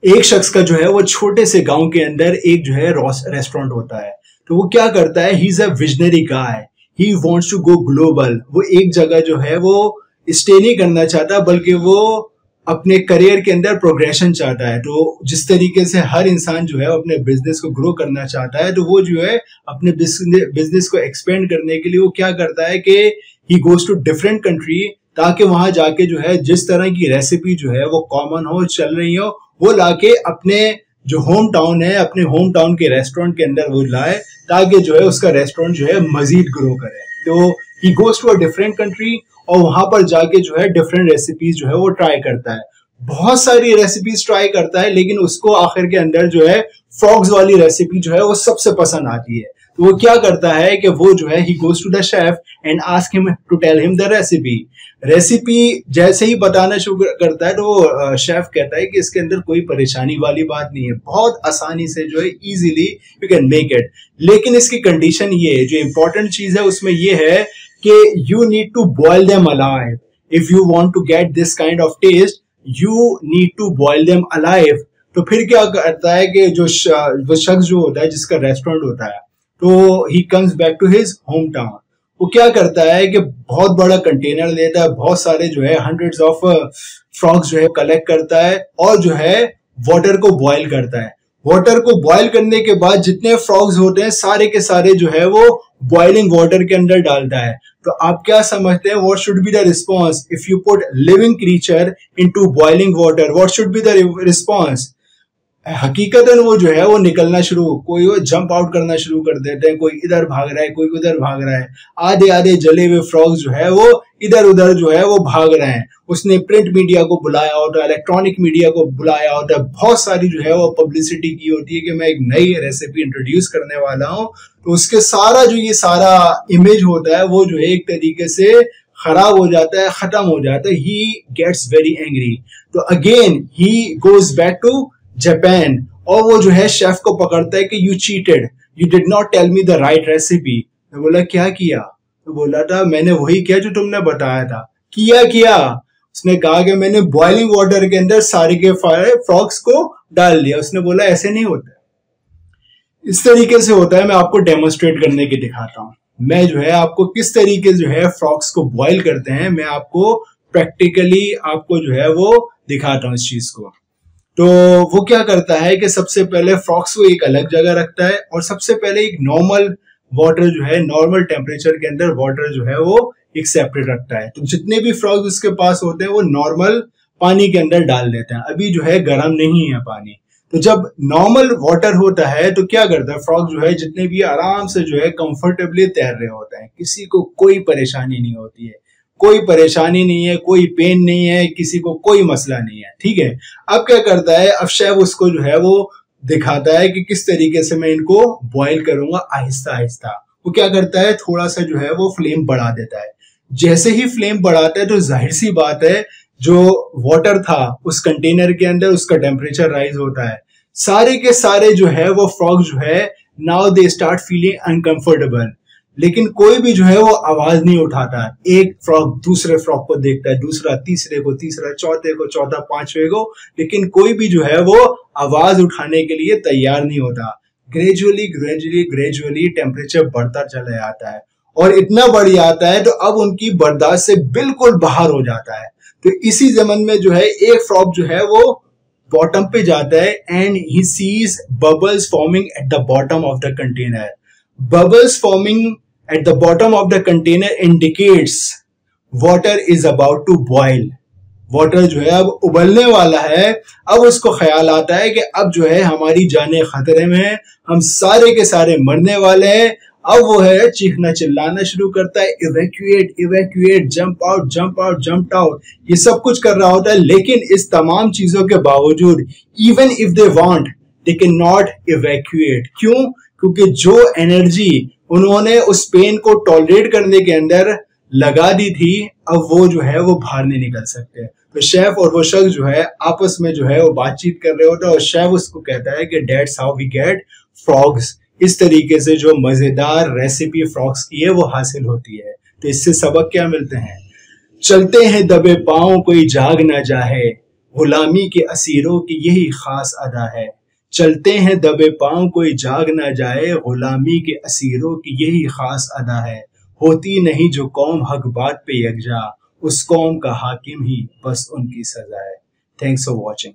एक शख्स का जो है वो छोटे से गांव के अंदर एक जो है रेस्टोरेंट होता है। तो वो क्या करता है, he is a visionary guy, he wants to go global. वो एक जगह जो है वो स्टे नहीं करना चाहता, बल्कि वो अपने करियर के अंदर प्रोग्रेशन चाहता है। तो जिस तरीके से हर इंसान जो है अपने बिजनेस को ग्रो करना चाहता है, तो वो जो है अपने बिजनेस को एक्सपेंड करने के लिए वो क्या करता है कि he goes to different country, ताकि वहां जाके जो है जिस तरह की रेसिपी जो है वो कॉमन हो, चल रही हो, वो लाके अपने जो होम टाउन है, अपने होम टाउन के रेस्टोरेंट के अंदर वो लाए, ताकि जो है उसका रेस्टोरेंट जो है मजीद ग्रो करे। तो he goes to a different country और वहां पर जाके जो है डिफरेंट रेसिपीज जो है वो ट्राई करता है। बहुत सारी रेसिपीज ट्राई करता है, लेकिन उसको आखिर के अंदर जो है फ्रॉग्स वाली रेसिपी जो है वो सबसे पसंद आती है। तो वो क्या करता है कि वो जो है he goes to the chef and ask him to tell him the recipe जैसे ही बताना शुरू करता है, तो वो शेफ कहता है कि इसके अंदर कोई परेशानी वाली बात नहीं है, बहुत आसानी से जो है easily you can make it. लेकिन इसकी कंडीशन ये है, जो इंपॉर्टेंट चीज है उसमें ये है कि you need to boil them alive. If you want to get this kind of taste, you need to boil them alive. तो फिर क्या करता है कि जो शख्स जो होता है, जिसका रेस्टोरेंट होता है, तो he comes back to his home town. वो क्या करता है कि बहुत बड़ा कंटेनर लेता है, बहुत सारे जो है हंड्रेड्स ऑफ फ्रॉग्स जो है कलेक्ट करता है और जो है वाटर को बॉयल करता है। वाटर को बॉयल करने के बाद जितने फ्रॉग्स होते हैं सारे के सारे जो है वो बॉइलिंग वाटर के अंदर डालता है। तो आप क्या समझते हैं, what should be the response if you put living creature into boiling water? What should be the response? हकीकतन वो जो है वो निकलना शुरू, कोई वो जंप आउट करना शुरू कर देते हैं, कोई इधर भाग रहा है, कोई उधर भाग रहा है। आधे आधे जले हुए फ्रॉग्स जो है वो इधर उधर जो है वो भाग रहे हैं। उसने प्रिंट मीडिया को बुलाया होता है, इलेक्ट्रॉनिक मीडिया को बुलाया होता है, बहुत सारी जो है वो पब्लिसिटी की होती है कि मैं एक नई रेसिपी इंट्रोड्यूस करने वाला हूँ। तो उसके सारा जो ये सारा इमेज होता है वो जो है एक तरीके से खराब हो जाता है, खत्म हो जाता है। He gets very angry. तो again he goes back to Japan और वो जो है शेफ को पकड़ता है कि you cheated, you did not tell me the right recipe. तो बोला क्या किया? तो बोला था मैंने वही किया जो तुमने बताया था। किया उसने कहा कि मैंने बॉइलिंग वाटर के अंदर सारे के फ्रॉग्स को डाल दिया। उसने बोला ऐसे नहीं होता, इस तरीके से होता है। मैं आपको डेमोन्स्ट्रेट करने के दिखाता हूँ। मैं जो है आपको किस तरीके जो है फ्रॉग्स को बॉइल करते हैं, मैं आपको प्रैक्टिकली आपको जो है वो दिखाता हूँ इस चीज को। तो वो क्या करता है कि सबसे पहले फ्रॉग्स को एक अलग जगह रखता है और सबसे पहले एक नॉर्मल वाटर जो है, नॉर्मल टेम्परेचर के अंदर वाटर जो है वो एक सेपरेट रखता है। तो जितने भी फ्रॉग्स उसके पास होते हैं वो नॉर्मल पानी के अंदर डाल देते हैं, अभी जो है गर्म नहीं है पानी। तो जब नॉर्मल वाटर होता है तो क्या करता है, फ्रॉग जो है जितने भी आराम से जो है कंफर्टेबली तैर रहे होते हैं, किसी को कोई परेशानी नहीं होती है, कोई परेशानी नहीं है, कोई पेन नहीं है, किसी को कोई मसला नहीं है। ठीक है, अब क्या करता है, अब शेफ उसको जो है वो दिखाता है कि किस तरीके से मैं इनको बॉईल करूंगा आहिस्ता आहिस्ता। वो क्या करता है, थोड़ा सा जो है वो फ्लेम बढ़ा देता है। जैसे ही फ्लेम बढ़ाता है तो जाहिर सी बात है जो वाटर था उस कंटेनर के अंदर उसका टेम्परेचर राइज होता है। सारे के सारे जो है वो फ्रॉग जो है now they start feeling uncomfortable, लेकिन कोई भी जो है वो आवाज नहीं उठाता। एक फ्रॉग दूसरे फ्रॉग को देखता है, दूसरा तीसरे को, तीसरा चौथे को, चौथा पांचवे को, लेकिन कोई भी जो है वो आवाज उठाने के लिए तैयार नहीं होता। ग्रेजुअली टेम्परेचर बढ़ता चला जाता है और इतना बढ़ जाता है तो अब उनकी बर्दाश्त से बिल्कुल बाहर हो जाता है। तो इसी जमन में जो है एक फ्रॉग जो है वो बॉटम पे जाता है and he sees bubbles forming at the bottom of the container. Bubbles forming at the bottom of the container indicates water is about to boil. Water जो है अब उबलने वाला है। अब उसको ख्याल आता है कि अब जो है हमारी जानें खतरे में है, हम सारे के सारे मरने वाले हैं। अब वो है चीखना चिल्लाना शुरू करता है, evacuate evacuate, jump out jump out jump out, ये सब कुछ कर रहा होता है। लेकिन इस तमाम चीजों के बावजूद even if they want they can not evacuate. क्यों? क्योंकि जो एनर्जी उन्होंने उस पेन को टॉलरेट करने के अंदर लगा दी थी, अब वो जो है वो बाहर नहीं निकल सकते। तो शेफ और वो शख्स जो है आपस में जो है वो बातचीत कर रहे होते हैं और शेफ उसको कहता है कि that's how we get frogs. इस तरीके से जो मजेदार रेसिपी फ्रॉग्स की है वो हासिल होती है। तो इससे सबक क्या मिलते हैं? चलते हैं दबे पांव कोई जाग ना जाए, गुलामी के असीरों की यही खास अदा है। चलते हैं दबे पांव कोई जाग ना जाए, गुलामी के असीरों की यही खास अदा है। होती नहीं जो कौम हक बात पे यकजा, उस कौम का हाकिम ही बस उनकी सजा है। Thanks for watching.